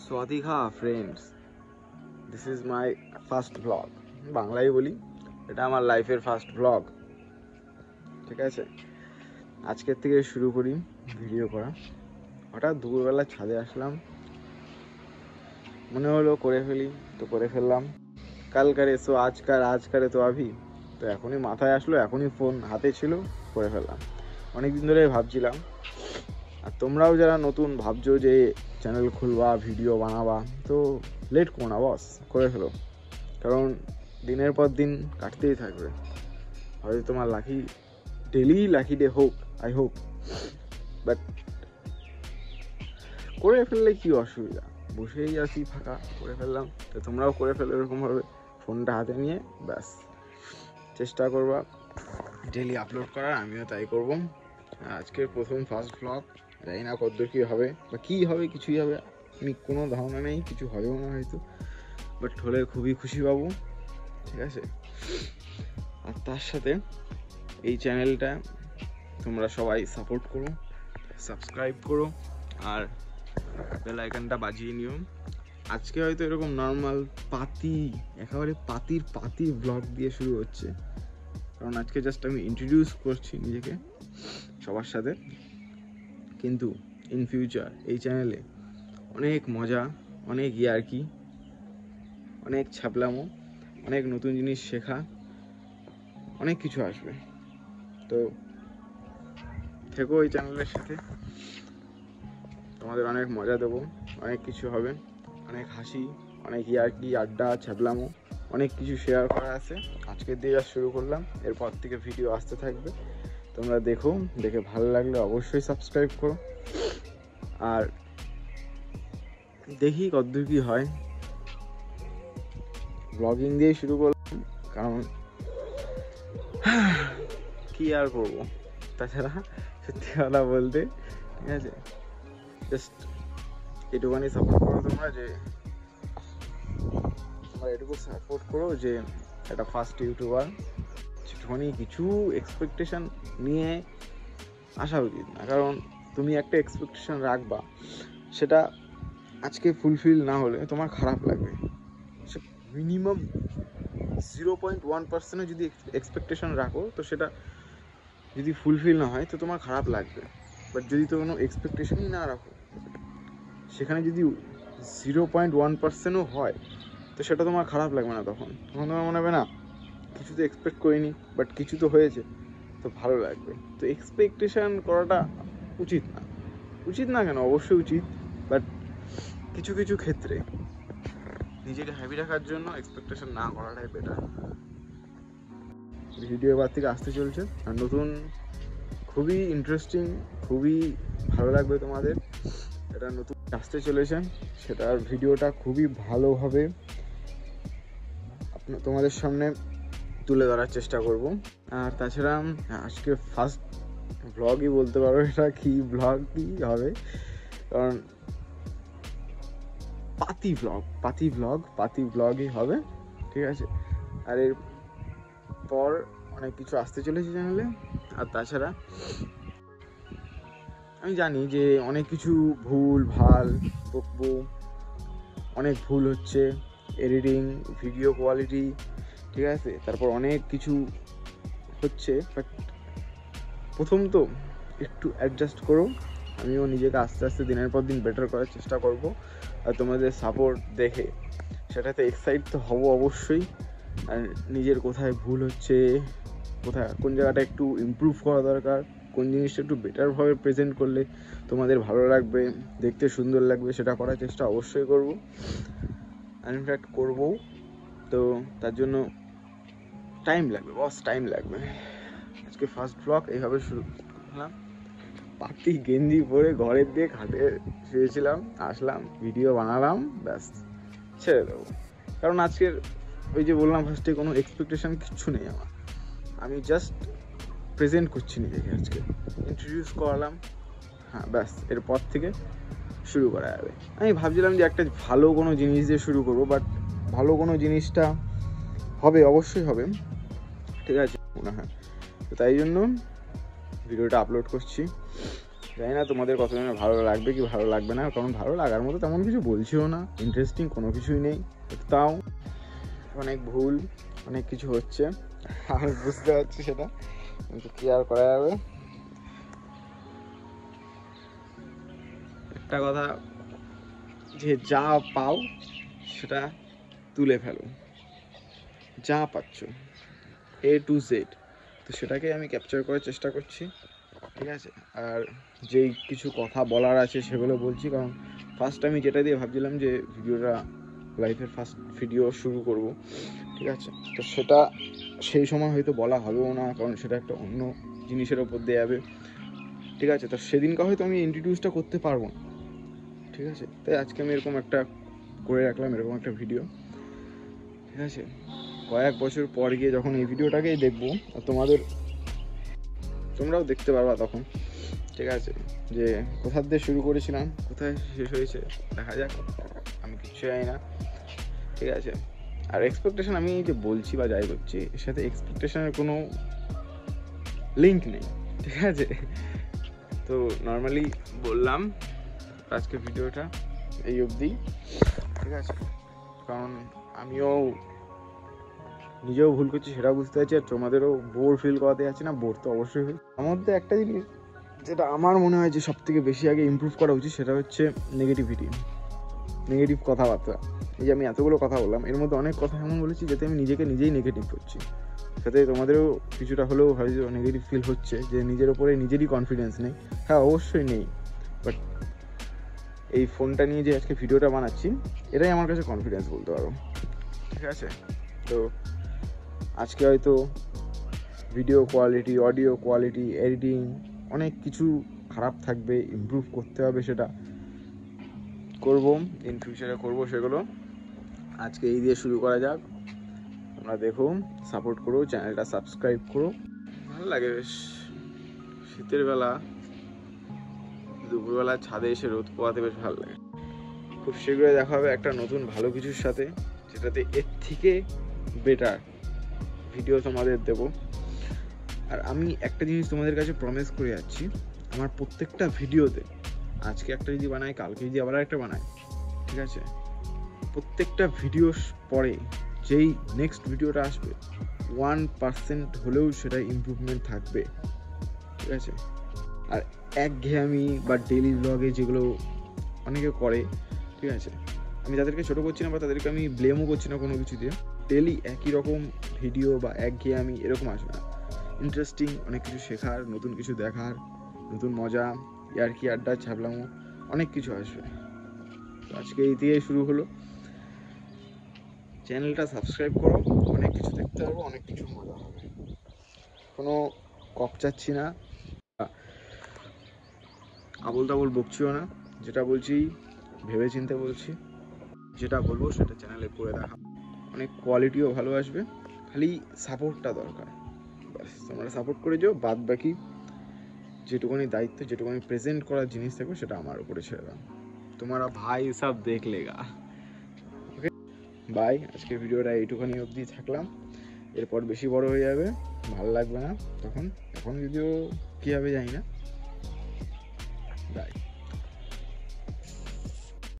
Swadika friends, this is my first vlog. বাংলাই বলি, এটা আমার লাইফের ফার্স্ট ব্লগ। ঠিক আছে, আজকের থেকে শুরু করি ভিডিও করা। হঠাৎ দুপুরবেলা ছাদে আসলাম, মনে হলো করে ফেলি, তো করে ফেললাম। কাল করে সো আজ করে তো আভি, তো এখনই মাথায় আসলো, এখনই ফোন হাতে ছিল, করে ফেললাম। অনেকদিন ধরে ভাবছিলাম, আর তোমরাও যারা নতুন ভাবছো যে চ্যানেল খুলবা, ভিডিও বানাবা, তো লেট করো না বস, করে ফেলো। কারণ দিনের পর দিন কাটতেই থাকবে। হয়তো তোমার ডেলি লাকি ডে হোক, আই হোপ, বাট করে ফেললে কি অসুবিধা? বসেই আছি ফাঁকা, করে ফেললাম। তো তোমরাও করে ফেলো এরকমভাবে, ফোনটা হাতে নিয়ে ব্যাস চেষ্টা করবা ডেলি আপলোড করার। আমিও তাই করবো। আজকের প্রথম ফার্স্ট ব্লগ, জানি না কতদূর কী হবে বা কী হবে, কিছুই হবে আমি কোনো ধারণা নেই, কিছু হবেও না হয়তো, বাট হলে খুবই খুশি পাবো। ঠিক আছে, আর তার সাথে এই চ্যানেলটা তোমরা সবাই সাপোর্ট করো, সাবস্ক্রাইব করো, আর বেল আইকনটা বাজিয়ে নিও। আজকে হয়তো এরকম নর্মাল একেবারে পাতির ব্লগ দিয়ে শুরু হচ্ছে, কারণ আজকে জাস্ট আমি ইন্ট্রোডিউস করছি নিজেকে সবার সাথে। কিন্তু ইন ফিউচার এই চ্যানেলে অনেক মজা, অনেক ইয়ার্কি, অনেক ছ্যাবলামো, অনেক নতুন জিনিস শেখা, অনেক কিছু আসবে। তো থেকো এই চ্যানেলের সাথে, তোমাদের অনেক মজা দেবো, অনেক কিছু হবে, অনেক হাসি, অনেক ইয়ার্কি, আড্ডা, ছ্যাবলামো, অনেক কিছু শেয়ার করা আছে। আজকের দিয়ে শুরু করলাম, এরপর থেকে ভিডিও আসতে থাকবে। তোমরা দেখো, দেখে ভালো লাগলে অবশ্যই সাবস্ক্রাইব করো। আর দেখি কতদূর কি হয়। ব্লগিং দিয়ে শুরু করলাম, কারণ কি আর করবো, তাছাড়া সত্যি কথা বলতে, ঠিক আছে, জাস্ট এটুখানি সাপোর্ট করো তোমরা, যে তোমরা এটুকু সাপোর্ট করো যে একটা ফার্স্ট ইউটিউবার, সেটুখানি কিছু এক্সপেকটেশন নিয়ে আসা উচিত না। কারণ তুমি একটা এক্সপেকটেশন রাখবা, সেটা আজকে ফুলফিল না হলে তোমার খারাপ লাগবে। সে মিনিমাম 0.1% যদি এক্সপেকটেশন রাখো, তো সেটা যদি ফুলফিল না হয় তো তোমার খারাপ লাগবে। বাট যদি তো কোনো এক্সপেকটেশনই না রাখো, সেখানে যদি 0.1%ও হয়, তো সেটা তোমার খারাপ লাগবে না। তখন তোমার মনে হবে না, কিছু তো এক্সপেক্ট করিনি, বাট কিছু তো হয়েছে, তো ভালো লাগবে। তো এক্সপেকটেশন করাটা উচিত না কেন, অবশ্যই উচিত, বাট কিছু কিছু ক্ষেত্রে নিজেকে হ্যাপি রাখার জন্য এক্সপেকটেশন না করাটাই বেটার। ভিডিও এবার থেকে আসতে চলছে, আর নতুন, খুবই ইন্টারেস্টিং, খুবই ভালো লাগবে তোমাদের। এটা নতুন আসতে চলেছে, সেটার ভিডিওটা খুবই ভালোভাবে তোমাদের সামনে তুলে ধরার চেষ্টা করব। আর তাছাড়া আজকে ফার্স্ট ব্লগই বলতে পারো, এটা কি হবে, কারণ পাতি ব্লগই হবে। ঠিক আছে, আর এর পর অনেক কিছু আসতে চলেছে চ্যানেলে। আর তাছাড়া আমি জানি যে অনেক কিছু ভাল বকবো, অনেক ভুল হচ্ছে, এডিটিং, ভিডিও কোয়ালিটি, ঠিক আছে, তারপর অনেক কিছু হচ্ছে, বাট প্রথম তো একটু অ্যাডজাস্ট করো। আমিও নিজেকে আস্তে আস্তে দিনের পর দিন বেটার করার চেষ্টা করব। আর তোমাদের সাপোর্ট দেখে সেটাতে এক্সাইট তো হব অবশ্যই। আর নিজের কোথায় ভুল হচ্ছে, কোন জায়গাটা একটু ইমপ্রুভ করা দরকার, কোন জিনিসটা একটু বেটারভাবে প্রেজেন্ট করলে তোমাদের ভালো লাগবে, দেখতে সুন্দর লাগবে, সেটা করার চেষ্টা অবশ্যই করব। আর ইনফ্যাক্ট করবো। তো তার জন্য টাইম লাগবে। আজকে ফার্স্ট ব্লগ এইভাবে শুরু করলাম। পাতি গেঞ্জি পরে ঘরের দিয়ে খাটে শুয়েছিলাম, আসলাম, ভিডিও বানালাম, ব্যাস ছেড়ে দেবো। কারণ আজকের ওই যে বললাম ফার্স্টে, কোনো এক্সপেকটেশন কিচ্ছু নেই আমার, আমি জাস্ট প্রেজেন্ট করছি নিজেকে, আজকে ইন্ট্রোডিউস করালাম, হ্যাঁ ব্যাস, এরপর থেকে শুরু করা যাবে। আমি ভাবছিলাম যে একটা ভালো কোনো জিনিস দিয়ে শুরু করবো, বাট ভালো কোনো জিনিসটা হবে, অবশ্যই হবে, ঠিক আছে মনে হয়। তো তাই জন্য ভিডিওটা আপলোড করছি। জানি না তোমাদের কতজনের ভালো লাগবে কি ভালো লাগবে না, কারণ ভালো লাগার মতো তেমন কিছু বলছিও না, ইন্টারেস্টিং কোনো কিছুই নেই। তাও অনেক ভুল, অনেক কিছু হচ্ছে, আমি বুঝতে পারছি সেটা, কিন্তু কি আর করা যাবে। একটা কথা, যে যা পাও সেটা তুলে ফেলো, যা পাচ্ছ A to Z, তো সেটাকে আমি ক্যাপচার করার চেষ্টা করছি, ঠিক আছে। আর যেই কিছু কথা বলার আছে সেগুলো বলছি, কারণ ফার্স্ট আমি যেটা দিয়ে ভাবছিলাম যে ভিডিওটা লাইফের ফার্স্ট ভিডিও শুরু করব, ঠিক আছে, তো সেটা সেই সময় হয়তো বলা হবেও না, কারণ সেটা একটা অন্য জিনিসের ওপর দিয়ে যাবে, ঠিক আছে। তো সেদিনকে হয়তো আমি ইন্ট্রোডিউসটা করতে পারবো না, ঠিক আছে। তাই আজকে আমি এরকম একটা করে রাখলাম, এরকম একটা ভিডিও, ঠিক আছে। কয়েক বছর পর গিয়ে যখন এই ভিডিওটাকেই দেখবো, আর তোমরাও দেখতে পারবা তখন, ঠিক আছে, যে কোথা দিয়ে শুরু করেছিলাম, কোথায় শেষ হয়েছে দেখা যাক, আমি কিচ্ছু জানি না, ঠিক আছে। আর এক্সপেকটেশন আমি যে বলছি বা যাই করছি, এর সাথে এক্সপেকটেশনের কোনো লিঙ্ক নেই, ঠিক আছে। তো নর্মালি বললাম আজকে ভিডিওটা এই অবধি, ঠিক আছে, কারণ আমিও নিজেও ভুল করছি সেটা বুঝতে পারছি, আর তোমাদেরও বোর ফিল করাতে যাচ্ছি না, বোর তো অবশ্যই হয়। তার মধ্যে একটা জিনিস যেটা আমার মনে হয় যে সব থেকে বেশি আগে ইমপ্রুভ করা উচিত, সেটা হচ্ছে নেগেটিভ কথাবার্তা। এই যে আমি এতগুলো কথা বললাম, এর মধ্যে অনেক কথা এমন বলেছি যাতে আমি নিজেকে নিজেই নেগেটিভ করছি, সাথে তোমাদেরও কিছুটা হলেও হয়তো নেগেটিভ ফিল হচ্ছে, যে নিজের ওপরে নিজেরই কনফিডেন্স নেই। হ্যাঁ, অবশ্যই নেই, বাট এই ফোনটা নিয়ে যে আজকে ভিডিওটা বানাচ্ছি, এটাই আমার কাছে কনফিডেন্স বলতে পারো, ঠিক আছে। তো আজকে হয়তো video quality, audio quality, editing অনেক কিছু খারাপ থাকবে, ইমপ্রুভ করতে হবে, সেটা করব, ইন ফিউচারে করব সেগুলো। আজকে এই দিয়ে শুরু করা যাক, তোমরা দেখো, সাপোর্ট করো, চ্যানেলটা সাবস্ক্রাইব করো। ভালো লাগে বেশ, শীতের বেলা দুপুরবেলা ছাদে এসে রোদ পোয়াতে বেশ ভালো লাগে। খুব শীঘ্রই দেখা হবে একটা নতুন ভালো কিছুর সাথে, যেটাতে এর থেকে বেটার ভিডিও তোমাদের দেবো। আর আমি একটা জিনিস তোমাদের কাছে প্রমিস করে যাচ্ছি, আমার প্রত্যেকটা ভিডিওতে, আজকে একটা যদি বানাই, কালকে যদি আবার একটা বানাই, ঠিক আছে, প্রত্যেকটা ভিডিও পরে যেই নেক্সট ভিডিওটা আসবে 1% হলেও সেটা ইমপ্রুভমেন্ট থাকবে, ঠিক আছে। আর একঘেয়েমি বা ডেইলি ব্লগে যেগুলো অনেকে করে, ঠিক আছে, আমি তাদেরকে ছোটো করছি না বা তাদেরকে আমি ব্লেমও করছি না কোনো কিছু দিয়ে। ডেইলি একই রকম ভিডিও বা একঘেয়েমি এরকম আসবে না, ইন্টারেস্টিং অনেক কিছু শেখার, নতুন কিছু দেখার, নতুন মজা, ইয়ার্কি আড্ডা, ছাবলামো, অনেক কিছু আসবে। তো আজকে এই দিয়েই শুরু হলো, চ্যানেলটা সাবস্ক্রাইব করো, অনেক কিছু দেখতে পারবো, অনেক কিছু মজা হবে, কোনো কপচাচ্ছি না, আবল তাবল বকছিও না, যেটা বলছি ভেবে চিন্তে বলছি, যেটা বলবো সেটা চ্যানেলে করে দেখা, অনেক কোয়ালিটিও ভালো আসবে, খালি সাপোর্টটা দরকার, ব্যাস তোমরা সাপোর্ট করে যাও, বাদ বাকি যেটুকুনি দায়িত্ব, যেটুকুনি প্রেজেন্ট করার জিনিস থাকবে সেটা আমার উপরে ছেড়ে দাও, তোমারা ভাই সব দেখ লেগা। ওকে, বাই। আজকের ভিডিওটা এইটুখানি অবধি থাকলাম, এরপর বেশি বড় হয়ে যাবে, ভালো লাগবে না তখন, এখন যদিও কী হবে জানি না।